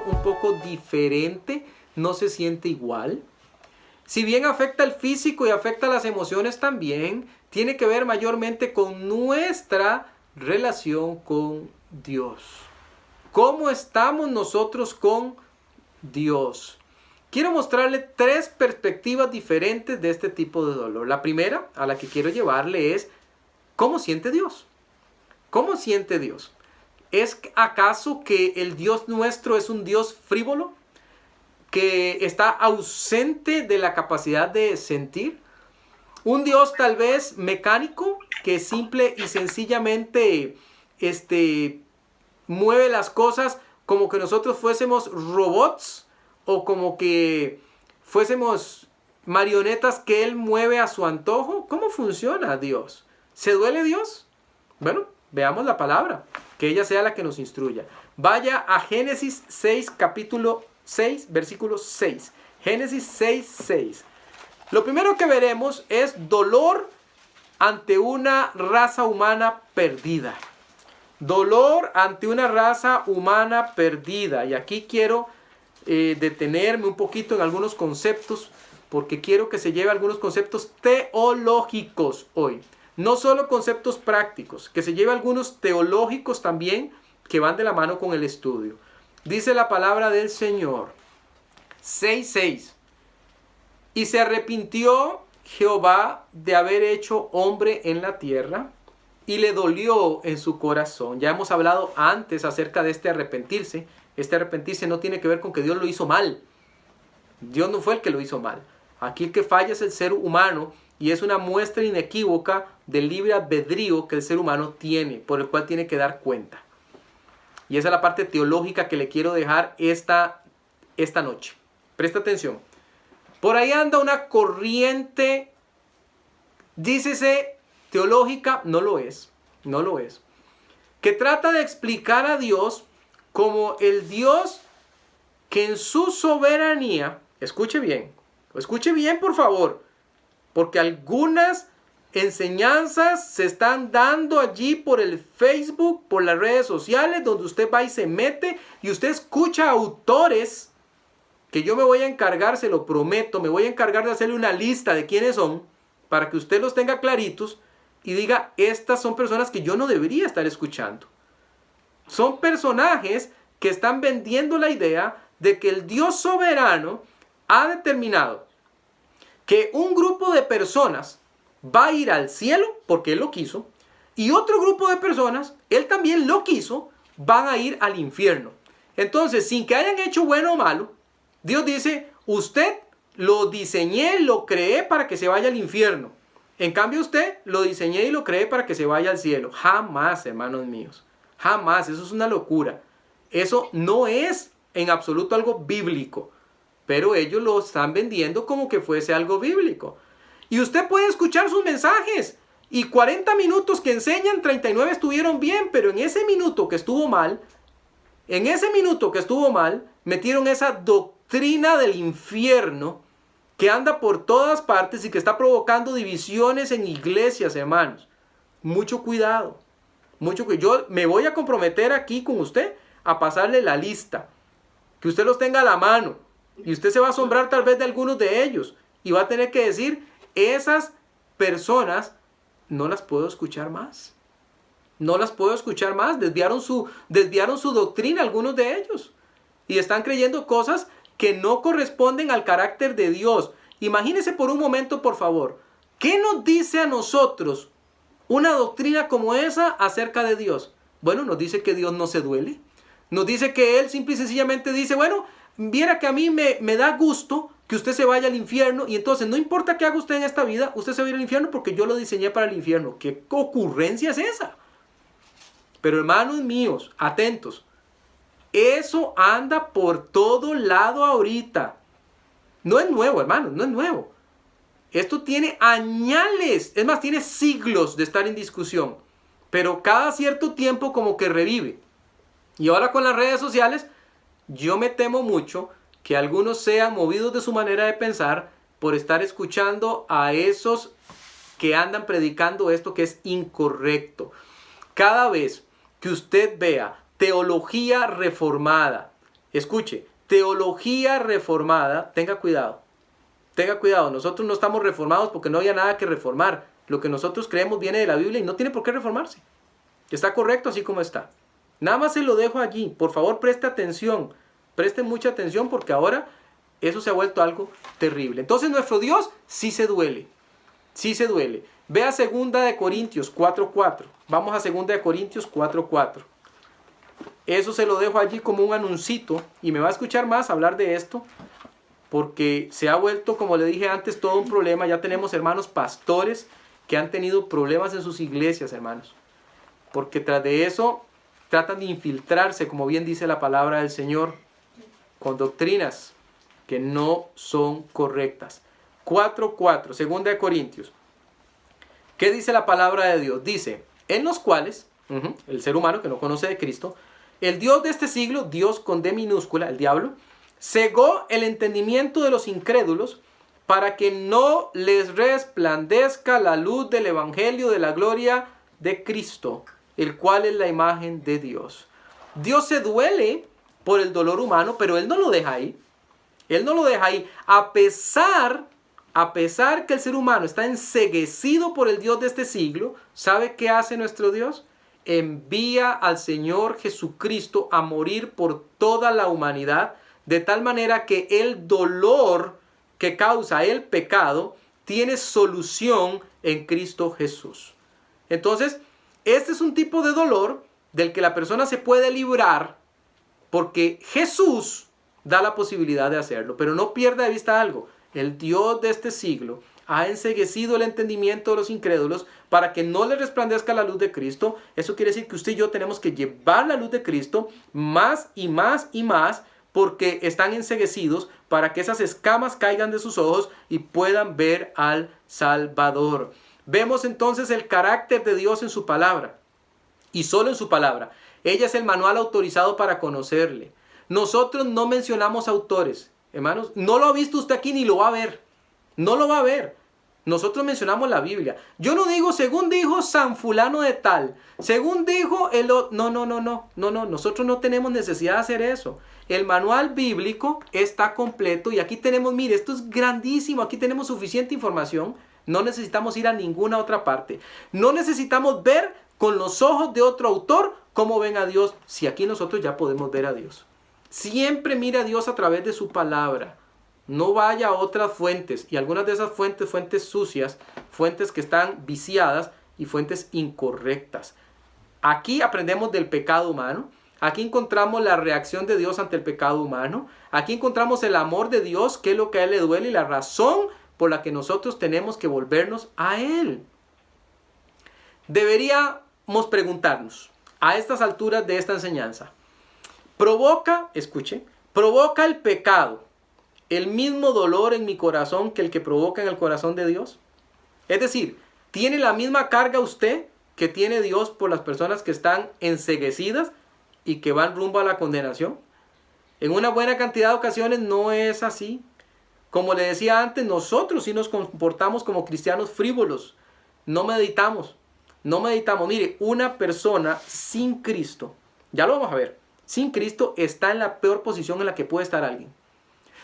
un poco diferente, no se siente igual. Si bien afecta el físico y afecta las emociones también, tiene que ver mayormente con nuestra relación con Dios. ¿Cómo estamos nosotros con Dios? Quiero mostrarle 3 perspectivas diferentes de este tipo de dolor. La primera a la que quiero llevarle es ¿cómo siente Dios? ¿Cómo siente Dios? ¿Es acaso que el Dios nuestro es un Dios frívolo? ¿Que está ausente de la capacidad de sentir? ¿Un Dios tal vez mecánico que simple y sencillamente mueve las cosas como que nosotros fuésemos robots o como que fuésemos marionetas que Él mueve a su antojo? ¿Cómo funciona Dios? ¿Se duele Dios? Bueno, veamos la palabra, que ella sea la que nos instruya. Vaya a Génesis 6, capítulo 6, versículo 6. Génesis 6, 6. Lo primero que veremos es dolor ante una raza humana perdida. Dolor ante una raza humana perdida. Y aquí quiero detenerme un poquito en algunos conceptos, porque quiero que se lleve algunos conceptos teológicos hoy. No solo conceptos prácticos, que se lleve algunos teológicos también que van de la mano con el estudio. Dice la palabra del Señor, 6:6. Y se arrepintió Jehová de haber hecho hombre en la tierra, y le dolió en su corazón. Ya hemos hablado antes acerca de este arrepentirse. Este arrepentirse no tiene que ver con que Dios lo hizo mal. Dios no fue el que lo hizo mal. Aquí el que falla es el ser humano, y es una muestra inequívoca del libre albedrío que el ser humano tiene, por el cual tiene que dar cuenta. Y esa es la parte teológica que le quiero dejar esta noche. Presta atención. Por ahí anda una corriente, dícese teológica, no lo es, que trata de explicar a Dios como el Dios que en su soberanía, escuche bien por favor, porque algunas enseñanzas se están dando allí por el Facebook, por las redes sociales, donde usted va y se mete y usted escucha autores que yo me voy a encargar, se lo prometo, me voy a encargar de hacerle una lista de quiénes son, para que usted los tenga claritos y diga, estas son personas que yo no debería estar escuchando. Son personajes que están vendiendo la idea de que el Dios soberano ha determinado que un grupo de personas va a ir al cielo porque Él lo quiso, y otro grupo de personas, Él también lo quiso, van a ir al infierno. Entonces, sin que hayan hecho bueno o malo, Dios dice, usted lo diseñé, lo creé para que se vaya al infierno. En cambio usted lo diseñé y lo creé para que se vaya al cielo. Jamás, hermanos míos. Jamás. Eso es una locura. Eso no es en absoluto algo bíblico. Pero ellos lo están vendiendo como que fuese algo bíblico. Y usted puede escuchar sus mensajes. Y 40 minutos que enseñan, 39 estuvieron bien. Pero en ese minuto que estuvo mal, metieron esa doctrina del infierno que anda por todas partes y que está provocando divisiones en iglesias, hermanos. Mucho cuidado. Yo me voy a comprometer aquí con usted a pasarle la lista. Que usted los tenga a la mano. Y usted se va a asombrar tal vez de algunos de ellos. Y va a tener que decir, esas personas no las puedo escuchar más. No las puedo escuchar más. Desviaron su doctrina algunos de ellos. Y están creyendo cosas que no corresponden al carácter de Dios. Imagínese por un momento, por favor. ¿Qué nos dice a nosotros una doctrina como esa acerca de Dios? Bueno, nos dice que Dios no se duele. Nos dice que Él simple y sencillamente dice, bueno, viera que a mí me da gusto que usted se vaya al infierno, y entonces no importa qué haga usted en esta vida, usted se va a ir al infierno porque yo lo diseñé para el infierno. ¿Qué ocurrencia es esa? Pero hermanos míos, atentos. Eso anda por todo lado ahorita. No es nuevo, hermanos, no es nuevo. Esto tiene añales, es más, tiene siglos de estar en discusión. Pero cada cierto tiempo como que revive. Y ahora con las redes sociales, yo me temo mucho que algunos sean movidos de su manera de pensar por estar escuchando a esos que andan predicando esto que es incorrecto. Cada vez que usted vea teología reformada Escuche, teología reformada, tenga cuidado. Tenga cuidado, nosotros no estamos reformados porque no haya nada que reformar. Lo que nosotros creemos viene de la Biblia y no tiene por qué reformarse. Está correcto así como está. Nada más se lo dejo allí. Por favor, preste atención. Preste mucha atención porque ahora eso se ha vuelto algo terrible. Entonces nuestro Dios sí se duele. Sí se duele. Ve a 2 Corintios 4:4. Vamos a 2 Corintios 4:4. Eso se lo dejo allí como un anuncito. Y me va a escuchar más hablar de esto. Porque se ha vuelto, como le dije antes, todo un problema. Ya tenemos hermanos pastores que han tenido problemas en sus iglesias, hermanos. Porque tras de eso tratan de infiltrarse, como bien dice la palabra del Señor, con doctrinas que no son correctas. 4:4, 2 Corintios. ¿Qué dice la palabra de Dios? Dice, en los cuales, el ser humano que no conoce de Cristo, el Dios de este siglo, Dios con D minúscula, el diablo, cegó el entendimiento de los incrédulos para que no les resplandezca la luz del evangelio de la gloria de Cristo, el cual es la imagen de Dios. Dios se duele por el dolor humano, pero Él no lo deja ahí. Él no lo deja ahí. A pesar que el ser humano está enceguecido por el Dios de este siglo, ¿sabe qué hace nuestro Dios? Envía al Señor Jesucristo a morir por toda la humanidad, de tal manera que el dolor que causa el pecado tiene solución en Cristo Jesús. Entonces, este es un tipo de dolor del que la persona se puede librar porque Jesús da la posibilidad de hacerlo. Pero no pierda de vista algo. El Dios de este siglo ha enceguecido el entendimiento de los incrédulos para que no les resplandezca la luz de Cristo. Eso quiere decir que usted y yo tenemos que llevar la luz de Cristo más y más y más, porque están enceguecidos para que esas escamas caigan de sus ojos y puedan ver al Salvador. Vemos entonces el carácter de Dios en su palabra, y solo en su palabra. Ella es el manual autorizado para conocerle. Nosotros no mencionamos autores, hermanos. No lo ha visto usted aquí ni lo va a ver. No lo va a ver. Nosotros mencionamos la Biblia. Yo no digo según dijo San fulano de tal, según dijo el otro. No. Nosotros no tenemos necesidad de hacer eso. El manual bíblico está completo y aquí tenemos, mire, esto es grandísimo. Aquí tenemos suficiente información. No necesitamos ir a ninguna otra parte. No necesitamos ver con los ojos de otro autor cómo ven a Dios, si aquí nosotros ya podemos ver a Dios. Siempre mira a Dios a través de su palabra. No vaya a otras fuentes, y algunas de esas fuentes sucias, fuentes que están viciadas y fuentes incorrectas. Aquí aprendemos del pecado humano. Aquí encontramos la reacción de Dios ante el pecado humano. Aquí encontramos el amor de Dios, que es lo que a Él le duele y la razón por la que nosotros tenemos que volvernos a Él. Deberíamos preguntarnos a estas alturas de esta enseñanza, ¿provoca el pecado el mismo dolor en mi corazón que el que provoca en el corazón de Dios? Es decir, ¿tiene la misma carga usted que tiene Dios por las personas que están enceguecidas y que van rumbo a la condenación? En una buena cantidad de ocasiones no es así. Como le decía antes, nosotros sí nos comportamos como cristianos frívolos. No meditamos. Mire, una persona sin Cristo, ya lo vamos a ver, sin Cristo está en la peor posición en la que puede estar alguien.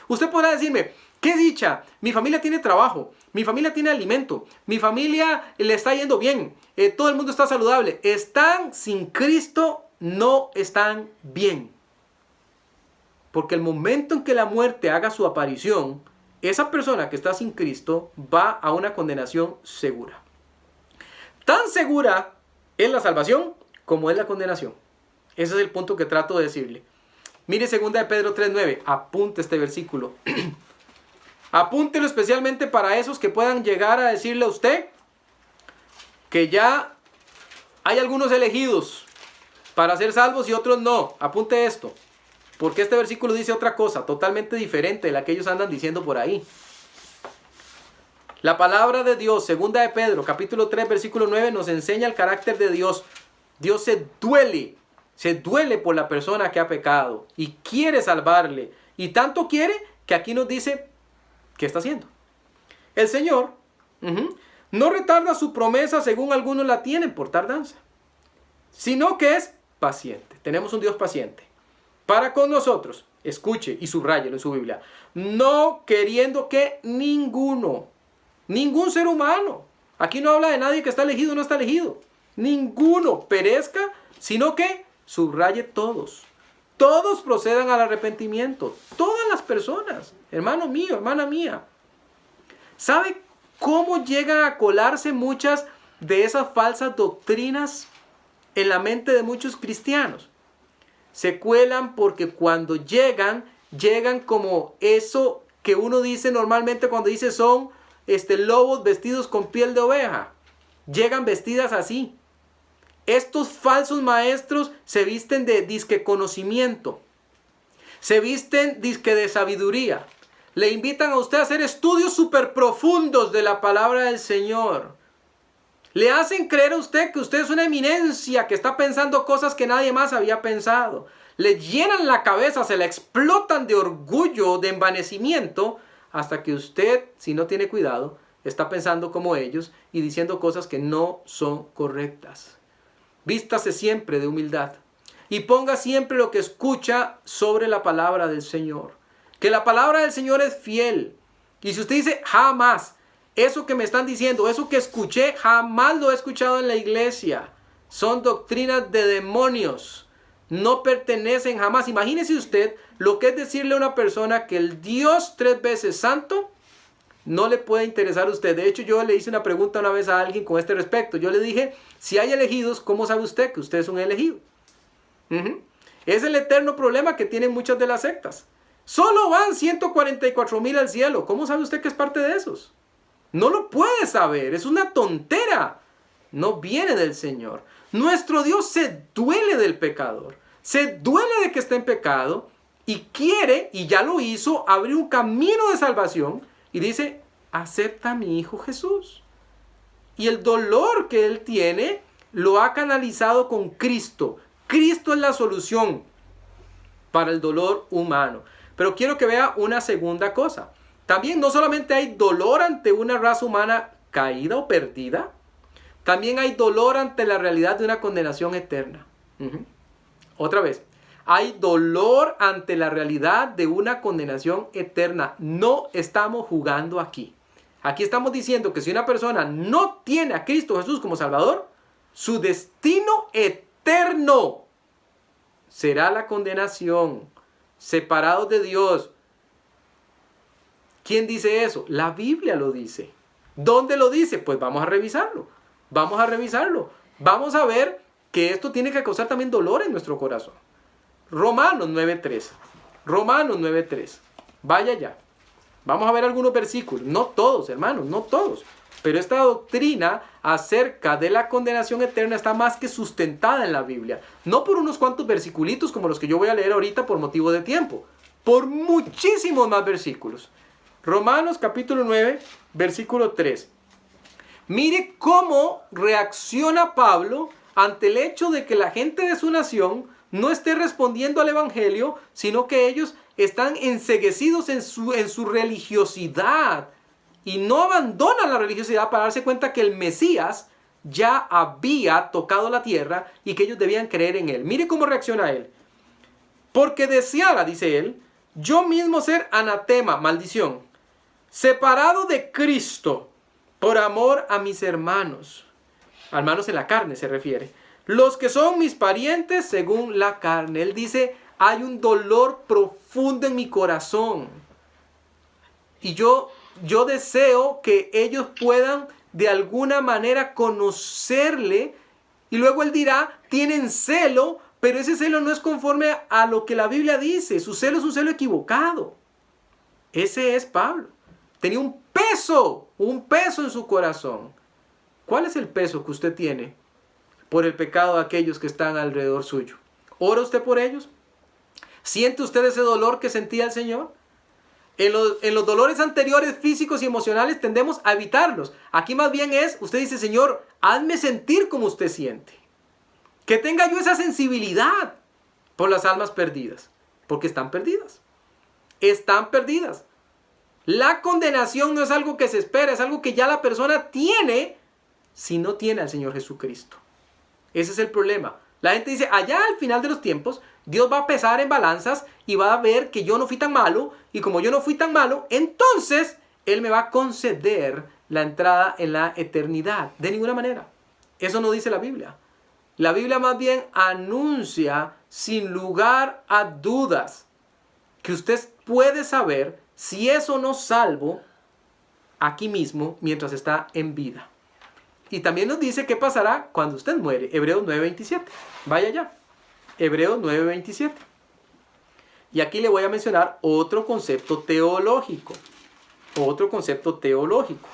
Usted podrá decirme, qué dicha, mi familia tiene trabajo, mi familia tiene alimento, mi familia le está yendo bien, todo el mundo está saludable. Están sin Cristo, no están bien. Porque el momento en que la muerte haga su aparición, esa persona que está sin Cristo va a una condenación segura. Tan segura es la salvación como es la condenación. Ese es el punto que trato de decirle. Mire 2 de Pedro 3:9. Apunte este versículo. Apúntelo especialmente para esos que puedan llegar a decirle a usted que ya hay algunos elegidos para ser salvos y otros no. Apunte esto. Porque este versículo dice otra cosa totalmente diferente de la que ellos andan diciendo por ahí. La palabra de Dios, 2 de Pedro, capítulo 3, versículo 9, nos enseña el carácter de Dios. Dios se duele por la persona que ha pecado y quiere salvarle. Y tanto quiere que aquí nos dice qué está haciendo. El Señor no retarda su promesa según algunos la tienen por tardanza, sino que es paciente. Tenemos un Dios paciente para con nosotros, Escuche y subráyelo en su Biblia. No queriendo que ningún ser humano, aquí no habla de nadie que está elegido o no está elegido, ninguno perezca, sino que subraye todos. Todos procedan al arrepentimiento. Todas las personas, hermano mío, hermana mía. ¿Sabe cómo llegan a colarse muchas de esas falsas doctrinas en la mente de muchos cristianos? Se cuelan porque cuando llegan como eso que uno dice normalmente cuando dice son lobos vestidos con piel de oveja. Llegan vestidas así. Estos falsos maestros se visten de disque conocimiento. Se visten disque de sabiduría. Le invitan a usted a hacer estudios súper profundos de la palabra del Señor. Le hacen creer a usted que usted es una eminencia, que está pensando cosas que nadie más había pensado. Le llenan la cabeza, se la explotan de orgullo, de envanecimiento, hasta que usted, si no tiene cuidado, está pensando como ellos y diciendo cosas que no son correctas. Vístase siempre de humildad y ponga siempre lo que escucha sobre la palabra del Señor. Que la palabra del Señor es fiel. Y si usted dice jamás, eso que me están diciendo, eso que escuché, jamás lo he escuchado en la iglesia. Son doctrinas de demonios. No pertenecen jamás. Imagínese usted lo que es decirle a una persona que el Dios 3 veces santo no le puede interesar a usted. De hecho, yo le hice una pregunta una vez a alguien con este respecto. Yo le dije, si hay elegidos, ¿cómo sabe usted que usted es un elegido? Es el eterno problema que tienen muchas de las sectas. Solo van 144,000 al cielo. ¿Cómo sabe usted que es parte de esos? No lo puede saber. Es una tontera. No viene del Señor. Nuestro Dios se duele del pecador. Se duele de que esté en pecado y quiere, y ya lo hizo, abrir un camino de salvación. Y dice, acepta a mi Hijo Jesús. Y el dolor que Él tiene lo ha canalizado con Cristo. Cristo es la solución para el dolor humano. Pero quiero que vea una segunda cosa. También no solamente hay dolor ante una raza humana caída o perdida, también hay dolor ante la realidad de una condenación eterna. Otra vez. Hay dolor ante la realidad de una condenación eterna. No estamos jugando aquí. Aquí estamos diciendo que si una persona no tiene a Cristo Jesús como Salvador, su destino eterno será la condenación, separados de Dios. ¿Quién dice eso? La Biblia lo dice. ¿Dónde lo dice? Pues vamos a revisarlo. Vamos a revisarlo. Vamos a ver que esto tiene que causar también dolor en nuestro corazón. Romanos 9:3. Romanos 9:3. Vaya ya. Vamos a ver algunos versículos. No todos, hermanos, no todos. Pero esta doctrina acerca de la condenación eterna está más que sustentada en la Biblia. No por unos cuantos versiculitos como los que yo voy a leer ahorita por motivo de tiempo. Por muchísimos más versículos. Romanos capítulo 9, versículo 3. Mire cómo reacciona Pablo ante el hecho de que la gente de su nación no esté respondiendo al Evangelio, sino que ellos están enceguecidos en su religiosidad y no abandonan la religiosidad para darse cuenta que el Mesías ya había tocado la tierra y que ellos debían creer en él. Mire cómo reacciona él. Porque deseara, dice él, yo mismo ser anatema, maldición, separado de Cristo por amor a mis hermanos. Hermanos en la carne se refiere. Los que son mis parientes según la carne. Él dice, hay un dolor profundo en mi corazón. Y yo deseo que ellos puedan de alguna manera conocerle. Y luego él dirá, tienen celo, pero ese celo no es conforme a lo que la Biblia dice. Su celo es un celo equivocado. Ese es Pablo. Tenía un peso en su corazón. ¿Cuál es el peso que usted tiene por el pecado de aquellos que están alrededor suyo? ¿Ora usted por ellos? ¿Siente usted ese dolor que sentía el Señor? En los dolores anteriores físicos y emocionales tendemos a evitarlos. Aquí más bien usted dice, Señor, hazme sentir como usted siente. Que tenga yo esa sensibilidad por las almas perdidas. Porque están perdidas. Están perdidas. La condenación no es algo que se espera, es algo que ya la persona tiene si no tiene al Señor Jesucristo. Ese es el problema. La gente dice, allá al final de los tiempos, Dios va a pesar en balanzas y va a ver que yo no fui tan malo. Y como yo no fui tan malo, entonces Él me va a conceder la entrada en la eternidad. De ninguna manera. Eso no dice la Biblia. La Biblia más bien anuncia sin lugar a dudas que usted puede saber si es o no salvo aquí mismo mientras está en vida. Y también nos dice qué pasará cuando usted muere. Hebreos 9:27. Vaya ya. Hebreos 9:27. Y aquí le voy a mencionar otro concepto teológico. Otro concepto teológico.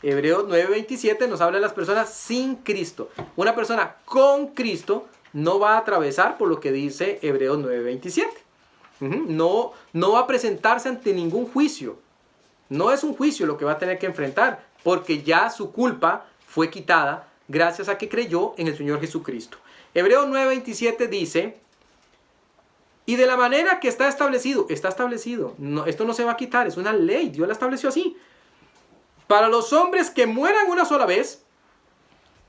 Hebreos 9:27 nos habla de las personas sin Cristo. Una persona con Cristo no va a atravesar por lo que dice Hebreos 9:27. No va a presentarse ante ningún juicio. No es un juicio lo que va a tener que enfrentar, porque ya su culpa fue quitada gracias a que creyó en el Señor Jesucristo. Hebreos 9:27 dice, y de la manera que está establecido. No, esto no se va a quitar, es una ley, Dios la estableció así. Para los hombres que mueran una sola vez,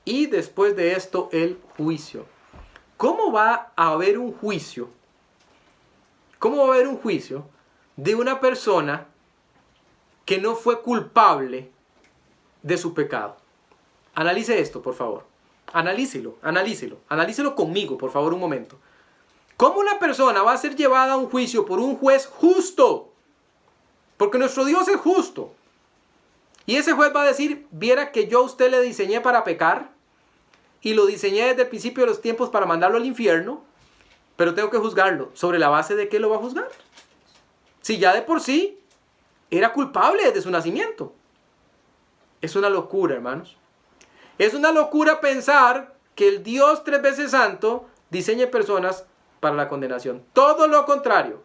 y después de esto el juicio. ¿Cómo va a haber un juicio? ¿Cómo va a haber un juicio de una persona que no fue culpable de su pecado? Analice esto, por favor. Analícelo conmigo, por favor, un momento. ¿Cómo una persona va a ser llevada a un juicio por un juez justo? Porque nuestro Dios es justo. Y ese juez va a decir, viera que yo a usted le diseñé para pecar y lo diseñé desde el principio de los tiempos para mandarlo al infierno, pero tengo que juzgarlo. ¿Sobre la base de qué lo va a juzgar? Si ya de por sí era culpable desde su nacimiento. Es una locura, hermanos. Es una locura pensar que el Dios 3 veces santo diseñe personas para la condenación. Todo lo contrario.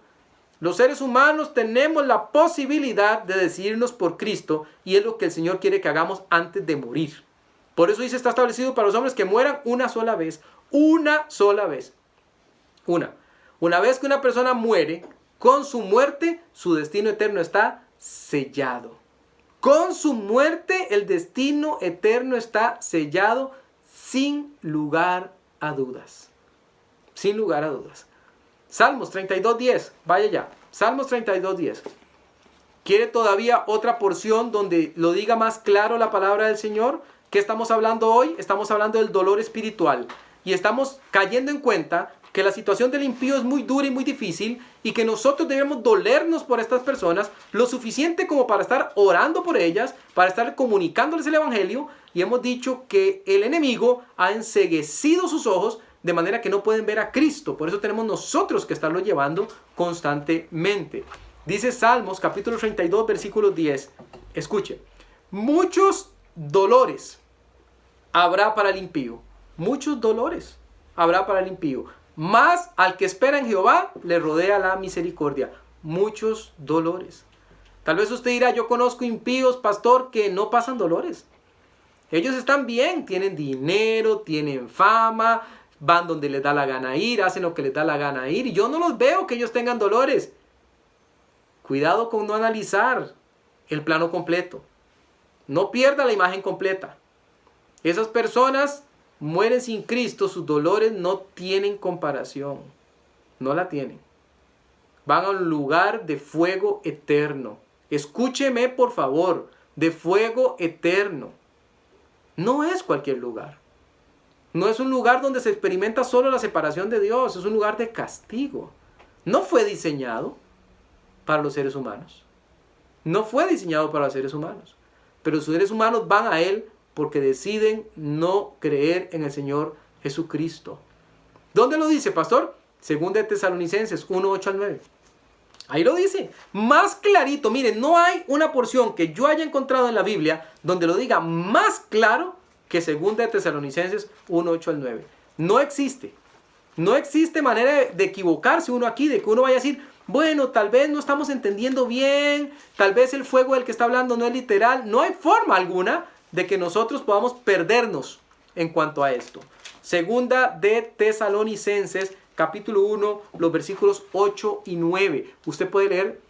Los seres humanos tenemos la posibilidad de decidirnos por Cristo y es lo que el Señor quiere que hagamos antes de morir. Por eso dice, está establecido para los hombres que mueran una sola vez. Una sola vez. Una vez que una persona muere, con su muerte, su destino eterno está sellado. Con su muerte, el destino eterno está sellado sin lugar a dudas. Sin lugar a dudas. Salmos 32:10. Vaya ya. Salmos 32:10. ¿Quiere todavía otra porción donde lo diga más claro la palabra del Señor? ¿Qué estamos hablando hoy? Estamos hablando del dolor espiritual. Y estamos cayendo en cuenta que la situación del impío es muy dura y muy difícil y que nosotros debemos dolernos por estas personas lo suficiente como para estar orando por ellas, para estar comunicándoles el evangelio. Y hemos dicho que el enemigo ha enceguecido sus ojos de manera que no pueden ver a Cristo. Por eso tenemos nosotros que estarlo llevando constantemente. Dice Salmos capítulo 32 versículo 10. Escuche. Muchos dolores habrá para el impío. Muchos dolores habrá para el impío. Mas al que espera en Jehová le rodea la misericordia. Muchos dolores. Tal vez usted dirá, yo conozco impíos, pastor, que no pasan dolores. Ellos están bien, tienen dinero, tienen fama, van donde les da la gana ir, hacen lo que les da la gana ir. Y yo no los veo que ellos tengan dolores. Cuidado con no analizar el plano completo. No pierda la imagen completa. Esas personas mueren sin Cristo, sus dolores no tienen comparación. No la tienen. Van a un lugar de fuego eterno. Escúcheme, por favor, de fuego eterno. No es cualquier lugar. No es un lugar donde se experimenta solo la separación de Dios. Es un lugar de castigo. No fue diseñado para los seres humanos. No fue diseñado para los seres humanos. Pero los seres humanos van a Él porque deciden no creer en el Señor Jesucristo. ¿Dónde lo dice, pastor? Segunda de Tesalonicenses 1, 8 al 9. Ahí lo dice. Más clarito. Miren, no hay una porción que yo haya encontrado en la Biblia donde lo diga más claro que segunda de Tesalonicenses 1, 8 al 9. No existe. No existe manera de equivocarse uno aquí, de que uno vaya a decir, bueno, tal vez no estamos entendiendo bien, tal vez el fuego del que está hablando no es literal. No hay forma alguna de que nosotros podamos perdernos en cuanto a esto. Segunda de Tesalonicenses, capítulo 1, los versículos 8 y 9. Usted puede leer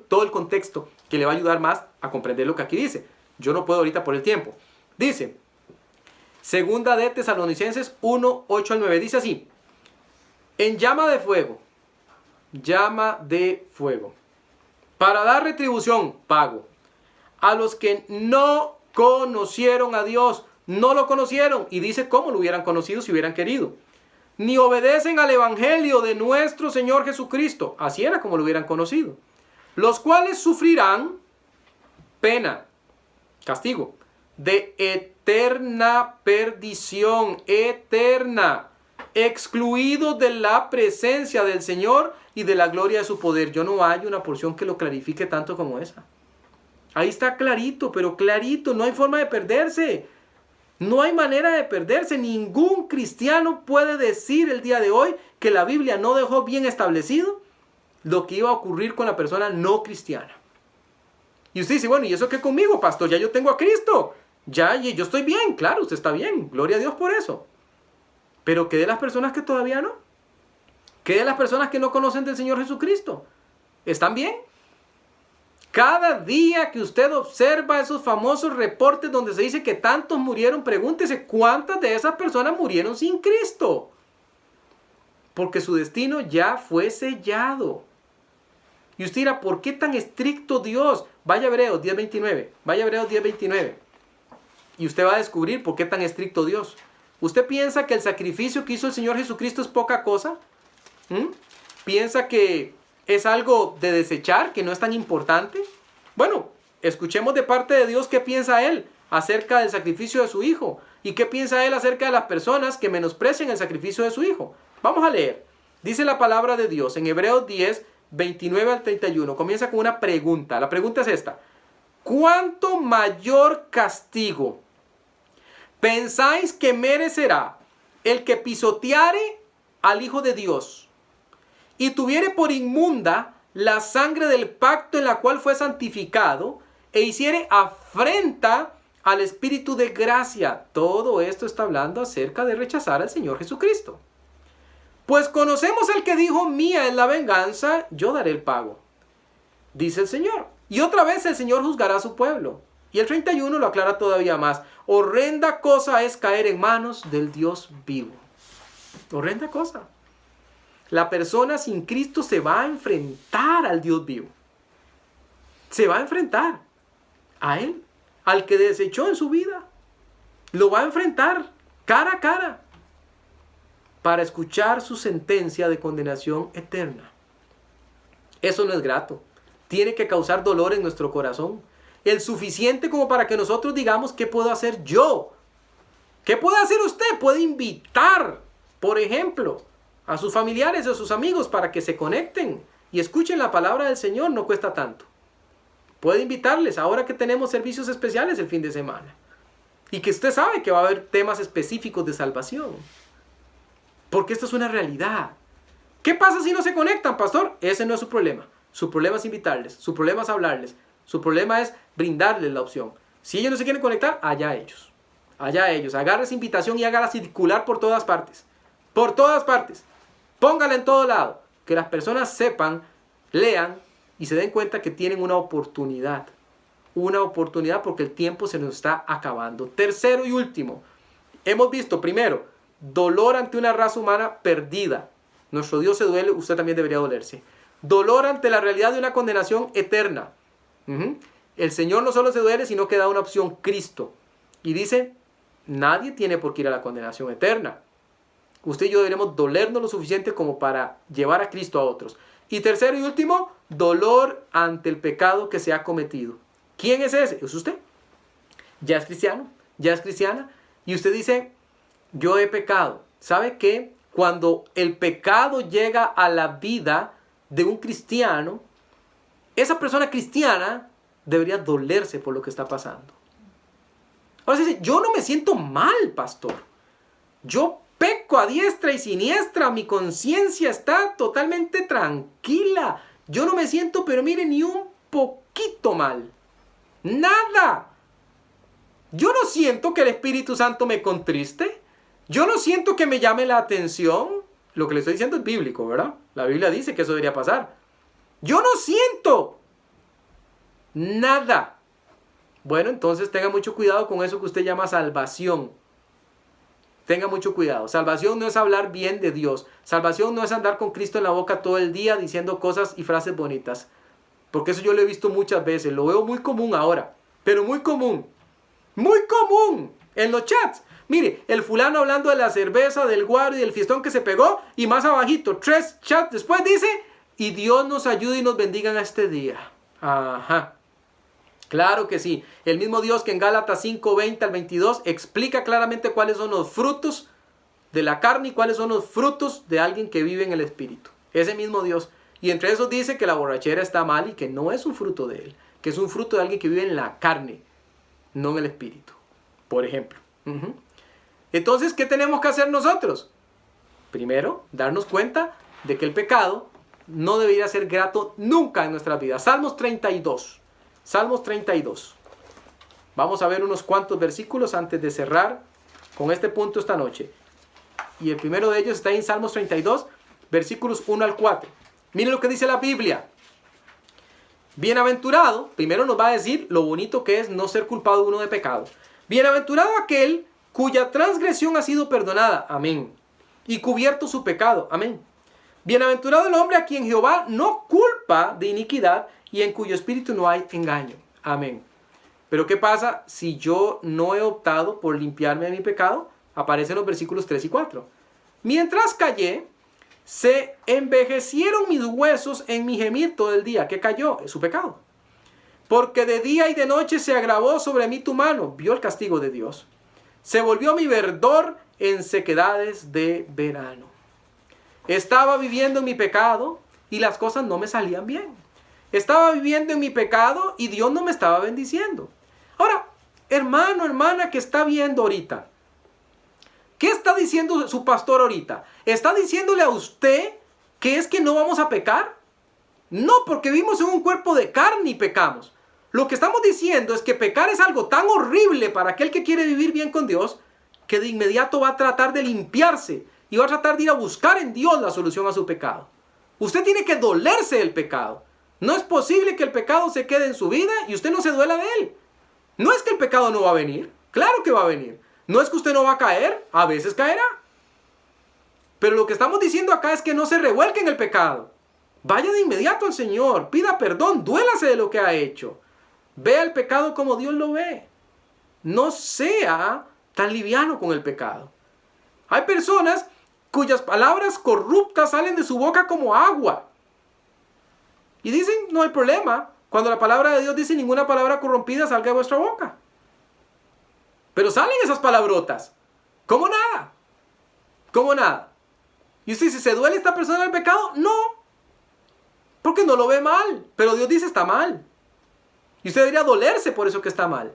todo el contexto que le va a ayudar más a comprender lo que aquí dice. Yo no puedo ahorita por el tiempo. Dice, Segunda de Tesalonicenses 1, 8 al 9. Dice así: en llama de fuego, para dar retribución, pago, a los que no conocieron a Dios, no lo conocieron, y dice cómo lo hubieran conocido si hubieran querido, ni obedecen al evangelio de nuestro Señor Jesucristo, así era como lo hubieran conocido, los cuales sufrirán pena, castigo, de eterna perdición, eterna, excluidos de la presencia del Señor y de la gloria de su poder. Yo no hay una porción que lo clarifique tanto como esa. Ahí está clarito, pero clarito, no hay forma de perderse. No hay manera de perderse. Ningún cristiano puede decir el día de hoy que la Biblia no dejó bien establecido lo que iba a ocurrir con la persona no cristiana. Y usted dice, bueno, ¿y eso qué conmigo, pastor? Ya yo tengo a Cristo. Ya yo estoy bien. Claro, usted está bien. Gloria a Dios por eso. Pero ¿qué de las personas que todavía no? ¿Qué de las personas que no conocen del Señor Jesucristo? ¿Están bien? Cada día que usted observa esos famosos reportes donde se dice que tantos murieron, pregúntese cuántas de esas personas murieron sin Cristo. Porque su destino ya fue sellado. Y usted dirá, ¿por qué tan estricto Dios? Vaya a Hebreos 10:29. Vaya a Hebreos 10:29. Y usted va a descubrir por qué tan estricto Dios. ¿Usted piensa que el sacrificio que hizo el Señor Jesucristo es poca cosa? ¿Piensa que es algo de desechar, que no es tan importante? Bueno, escuchemos de parte de Dios qué piensa Él acerca del sacrificio de su Hijo. Y qué piensa Él acerca de las personas que menosprecian el sacrificio de su Hijo. Vamos a leer. Dice la palabra de Dios en Hebreos 10, 29 al 31. Comienza con una pregunta. La pregunta es esta: ¿cuánto mayor castigo pensáis que merecerá el que pisoteare al Hijo de Dios y tuviere por inmunda la sangre del pacto en la cual fue santificado e hiciere afrenta al Espíritu de gracia? Todo esto está hablando acerca de rechazar al Señor Jesucristo. Pues conocemos al que dijo, mía es la venganza, yo daré el pago, dice el Señor. Y otra vez el Señor juzgará a su pueblo. Y el 31 lo aclara todavía más. Horrenda cosa es caer en manos del Dios vivo. Horrenda cosa. La persona sin Cristo se va a enfrentar al Dios vivo. Se va a enfrentar a Él, al que desechó en su vida. Lo va a enfrentar cara a cara para escuchar su sentencia de condenación eterna. Eso no es grato. Tiene que causar dolor en nuestro corazón. El suficiente como para que nosotros digamos, ¿qué puedo hacer yo? ¿Qué puede hacer usted? Puede invitar, por ejemplo, a sus familiares o a sus amigos para que se conecten y escuchen la palabra del Señor. No cuesta tanto. Puede invitarles ahora que tenemos servicios especiales el fin de semana. Y que usted sabe que va a haber temas específicos de salvación. Porque esto es una realidad. ¿Qué pasa si no se conectan, pastor? Ese no es su problema. Su problema es invitarles. Su problema es hablarles. Su problema es brindarles la opción. Si ellos no se quieren conectar, allá ellos. Allá ellos. Agarre esa invitación y hágala circular por todas partes. Por todas partes. Póngala en todo lado. Que las personas sepan, lean y se den cuenta que tienen una oportunidad. Una oportunidad porque el tiempo se nos está acabando. Tercero y último. Hemos visto, primero, dolor ante una raza humana perdida. Nuestro Dios se duele, usted también debería dolerse. Dolor ante la realidad de una condenación eterna. El Señor no solo se duele, sino que da una opción, Cristo. Y dice, nadie tiene por qué ir a la condenación eterna. Usted y yo deberemos dolernos lo suficiente como para llevar a Cristo a otros. Y tercero y último, dolor ante el pecado que se ha cometido. ¿Quién es ese? Es usted. Ya es cristiano, ya es cristiana. Y usted dice, yo he pecado. ¿Sabe qué? Cuando el pecado llega a la vida de un cristiano, esa persona cristiana debería dolerse por lo que está pasando. Ahora se dice, yo no me siento mal, pastor. Yo peco a diestra y siniestra. Mi conciencia está totalmente tranquila. Yo no me siento, pero mire, ni un poquito mal. Nada. Yo no siento que el Espíritu Santo me contriste. Yo no siento que me llame la atención. Lo que le estoy diciendo es bíblico, ¿verdad? La Biblia dice que eso debería pasar. Yo no siento nada. Bueno, entonces tenga mucho cuidado con eso que usted llama salvación. Tenga mucho cuidado. Salvación no es hablar bien de Dios. Salvación no es andar con Cristo en la boca todo el día diciendo cosas y frases bonitas. Porque eso yo lo he visto muchas veces. Lo veo muy común ahora. Pero muy común. Muy común. En los chats. Mire, el fulano hablando de la cerveza, del guaro y del fiestón que se pegó. Y más abajito, 3 chats después dice: y Dios nos ayude y nos bendiga en este día. Ajá. Claro que sí. El mismo Dios que en Gálatas 5:20 al 22 explica claramente cuáles son los frutos de la carne y cuáles son los frutos de alguien que vive en el Espíritu. Ese mismo Dios. Y entre esos dice que la borrachera está mal y que no es un fruto de él. Que es un fruto de alguien que vive en la carne, no en el Espíritu. Por ejemplo. Entonces, ¿qué tenemos que hacer nosotros? Primero, darnos cuenta de que el pecado no debería ser grato nunca en nuestras vidas. Salmos 32. Salmos 32. Vamos a ver unos cuantos versículos antes de cerrar con este punto esta noche. Y el primero de ellos está en Salmos 32, versículos 1 al 4. Miren lo que dice la Biblia. Bienaventurado, primero nos va a decir lo bonito que es no ser culpado uno de pecado. Bienaventurado aquel cuya transgresión ha sido perdonada. Amén. Y cubierto su pecado. Amén. Bienaventurado el hombre a quien Jehová no culpa de iniquidad y en cuyo espíritu no hay engaño. Amén. Pero ¿qué pasa si yo no he optado por limpiarme de mi pecado? Aparecen los versículos 3 y 4. Mientras callé, se envejecieron mis huesos en mi gemir todo el día. ¿Qué cayó? Es su pecado. Porque de día y de noche se agravó sobre mí tu mano. Vio el castigo de Dios. Se volvió mi verdor en sequedades de verano. Estaba viviendo en mi pecado y las cosas no me salían bien. Estaba viviendo en mi pecado y Dios no me estaba bendiciendo. Ahora, hermano, hermana que está viendo ahorita, ¿qué está diciendo su pastor ahorita? ¿Está diciéndole a usted que es que no vamos a pecar? No, porque vivimos en un cuerpo de carne y pecamos. Lo que estamos diciendo es que pecar es algo tan horrible para aquel que quiere vivir bien con Dios, que de inmediato va a tratar de limpiarse y va a tratar de ir a buscar en Dios la solución a su pecado. Usted tiene que dolerse del pecado. No es posible que el pecado se quede en su vida y usted no se duela de él. No es que el pecado no va a venir. Claro que va a venir. No es que usted no va a caer. A veces caerá. Pero lo que estamos diciendo acá es que no se revuelque en el pecado. Vaya de inmediato al Señor. Pida perdón. Duélase de lo que ha hecho. Vea el pecado como Dios lo ve. No sea tan liviano con el pecado. Hay personas cuyas palabras corruptas salen de su boca como agua. Y dicen, no hay problema. Cuando la palabra de Dios dice, ninguna palabra corrompida salga de vuestra boca. Pero salen esas palabrotas. Como nada. Como nada. Y usted dice, ¿se duele esta persona del pecado? No. Porque no lo ve mal. Pero Dios dice, está mal. Y usted debería dolerse por eso que está mal.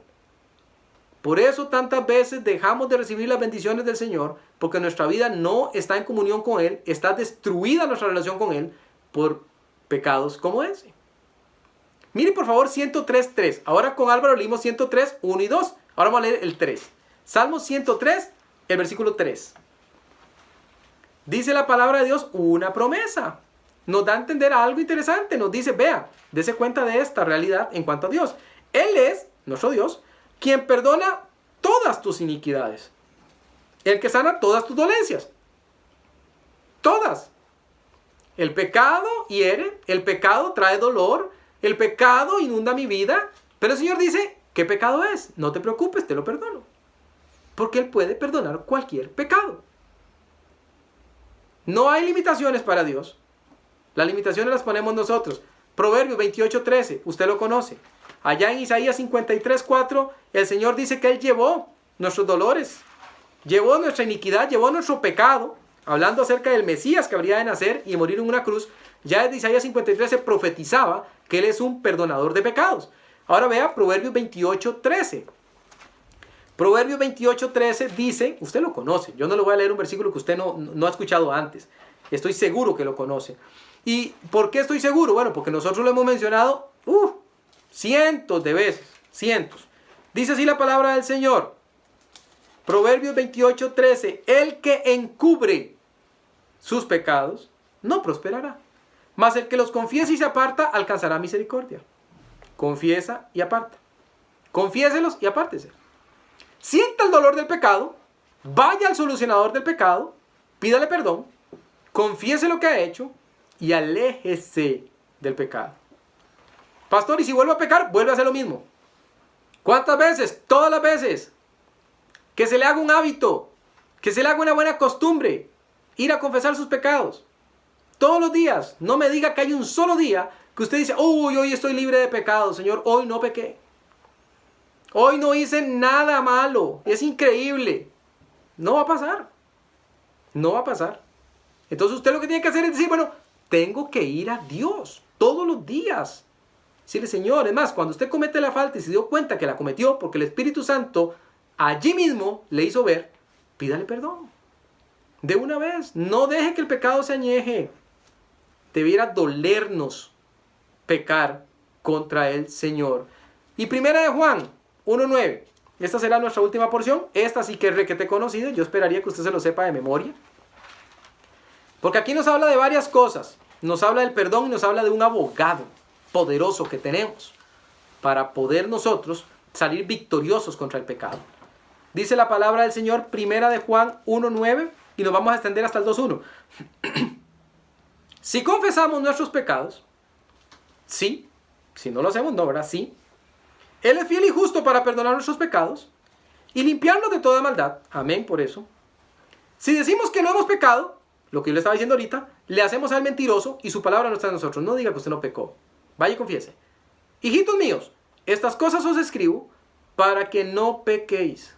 Por eso tantas veces dejamos de recibir las bendiciones del Señor, porque nuestra vida no está en comunión con Él, está destruida nuestra relación con Él por pecados como ese. Mire por favor 103.3. Ahora con Álvaro leímos 103, 1 y 2. Ahora vamos a leer el 3. Salmo 103, el versículo 3. Dice la palabra de Dios una promesa. Nos da a entender algo interesante. Nos dice, vea, dése cuenta de esta realidad en cuanto a Dios. Él es, nuestro Dios, quien perdona todas tus iniquidades. El que sana todas tus dolencias. Todas. El pecado hiere, el pecado trae dolor, el pecado inunda mi vida. Pero el Señor dice, ¿qué pecado es? No te preocupes, te lo perdono. Porque Él puede perdonar cualquier pecado. No hay limitaciones para Dios. Las limitaciones las ponemos nosotros. Proverbios 28:13, usted lo conoce. Allá en Isaías 53:4, el Señor dice que Él llevó nuestros dolores, llevó nuestra iniquidad, llevó nuestro pecado, hablando acerca del Mesías que habría de nacer y morir en una cruz. Ya desde Isaías 53 se profetizaba que Él es un perdonador de pecados. Ahora vea Proverbios 28:13. Proverbios 28:13 dice, usted lo conoce, yo no le voy a leer un versículo que usted no ha escuchado antes, estoy seguro que lo conoce. ¿Y por qué estoy seguro? Bueno, porque nosotros lo hemos mencionado cientos de veces, cientos. Dice así la palabra del Señor, Proverbios 28:13, el que encubre sus pecados no prosperará, mas el que los confiesa y se aparta alcanzará misericordia. Confiesa y aparta. Confiéselos y apártese. Sienta el dolor del pecado, vaya al solucionador del pecado, pídale perdón, confiese lo que ha hecho y aléjese del pecado. Pastor, y si vuelve a pecar, vuelve a hacer lo mismo. ¿Cuántas veces? Todas las veces. Que se le haga un hábito, que se le haga una buena costumbre, ir a confesar sus pecados. Todos los días. No me diga que hay un solo día que usted dice, uy, hoy estoy libre de pecado, Señor, hoy no pequé. Hoy no hice nada malo. Es increíble. No va a pasar. No va a pasar. Entonces usted lo que tiene que hacer es decir, bueno, tengo que ir a Dios todos los días. Decirle, Señor, es más, cuando usted comete la falta y se dio cuenta que la cometió porque el Espíritu Santo allí mismo le hizo ver, pídale perdón. De una vez. No deje que el pecado se añeje. Debiera dolernos pecar contra el Señor. Y primera de Juan 1:9. Esta será nuestra última porción. Esta sí que es requete conocida. Yo esperaría que usted se lo sepa de memoria. Porque aquí nos habla de varias cosas. Nos habla del perdón y nos habla de un abogado poderoso que tenemos para poder nosotros salir victoriosos contra el pecado. Dice la palabra del Señor, primera de Juan 1:9, y nos vamos a extender hasta el 2:1. Si confesamos nuestros pecados, sí, si no lo hacemos, no, ¿verdad? Sí. Él es fiel y justo para perdonar nuestros pecados y limpiarnos de toda maldad. Amén, por eso. Si decimos que no hemos pecado, lo que yo le estaba diciendo ahorita, le hacemos al mentiroso y su palabra no está en nosotros. No diga que usted no pecó. Vaya y confiese. Hijitos míos, estas cosas os escribo para que no pequéis.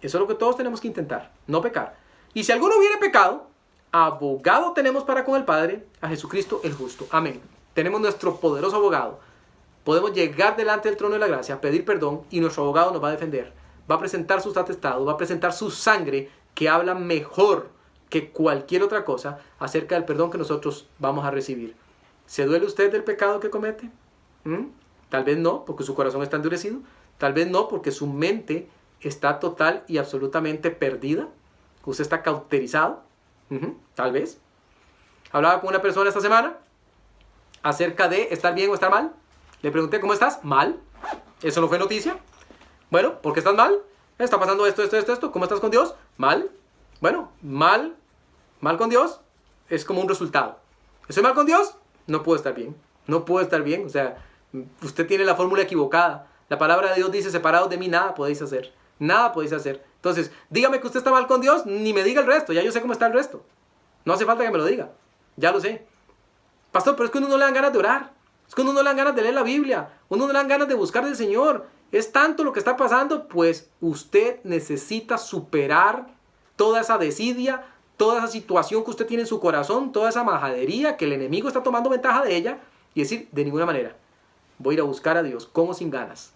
Eso es lo que todos tenemos que intentar, no pecar. Y si alguno hubiere pecado, abogado tenemos para con el Padre, a Jesucristo el justo. Amén. Tenemos nuestro poderoso abogado. Podemos llegar delante del trono de la gracia, pedir perdón y nuestro abogado nos va a defender. Va a presentar sus atestados, va a presentar su sangre que habla mejor que cualquier otra cosa acerca del perdón que nosotros vamos a recibir. ¿Se duele usted del pecado que comete? Tal vez no, porque su corazón está endurecido. Tal vez no, porque su mente está total y absolutamente perdida. Usted está cauterizado. Tal vez. Hablaba con una persona esta semana acerca de estar bien o estar mal. Le pregunté, ¿cómo estás? Mal. ¿Eso no fue noticia? Bueno, ¿por qué estás mal? Está pasando esto. ¿Cómo estás con Dios? Mal. Bueno, mal con Dios es como un resultado. ¿Estoy mal con Dios? No puedo estar bien. No puedo estar bien. O sea, usted tiene la fórmula equivocada. La palabra de Dios dice, separados de mí nada podéis hacer. Nada podéis hacer. Entonces, dígame que usted está mal con Dios, ni me diga el resto. Ya yo sé cómo está el resto. No hace falta que me lo diga. Ya lo sé. Pastor, pero es que a uno no le dan ganas de orar. Es que a uno no le dan ganas de leer la Biblia. A uno no le dan ganas de buscar del Señor. Es tanto lo que está pasando, pues usted necesita superar toda esa desidia, toda esa situación que usted tiene en su corazón, toda esa majadería que el enemigo está tomando ventaja de ella y decir, de ninguna manera, voy a ir a buscar a Dios con o sin ganas.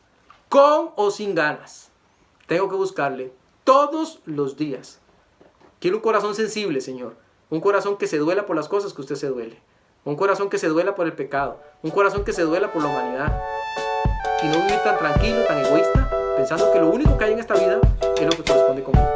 Con o sin ganas. Tengo que buscarle todos los días. Quiero un corazón sensible, Señor. Un corazón que se duela por las cosas que usted se duele. Un corazón que se duela por el pecado. Un corazón que se duela por la humanidad. Y no vivir tan tranquilo, tan egoísta, pensando que lo único que hay en esta vida es lo que corresponde conmigo.